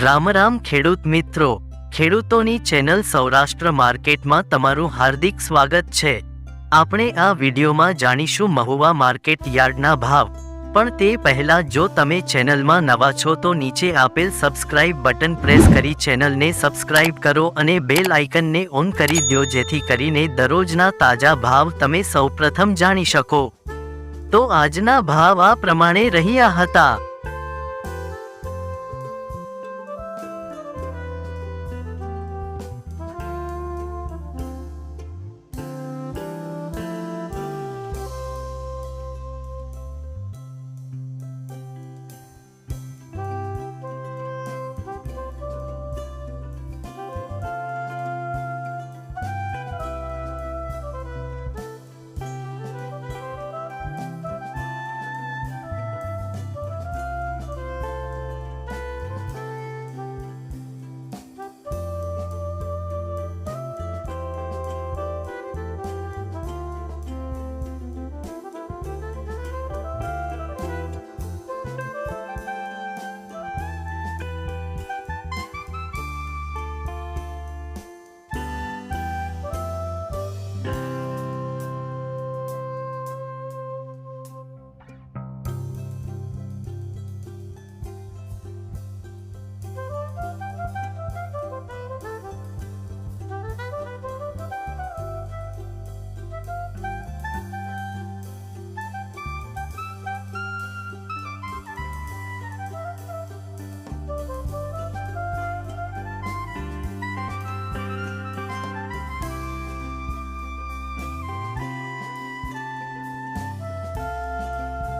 રામ રામ ખેડૂત મિત્રો, ખેડૂતોની ચેનલ સૌરાષ્ટ્ર માર્કેટમાં તમારું હાર્દિક સ્વાગત છે। આપણે આ વિડીયોમાં જાણીશું મહુવા માર્કેટ યાર્ડના ભાવ, પણ તે પહેલા જો તમે ચેનલમાં નવા છો તો નીચે આપેલ સબસ્ક્રાઇબ બટન પ્રેસ કરી ચેનલને સબસ્ક્રાઇબ કરો અને બેલ આઇકનને ઓન કરી દો જેથી કરીને દરરોજના તાજા ભાવ તમે સૌપ્રથમ જાણી શકો। તો આજના ભાવ આ પ્રમાણે રહ્યા હતા।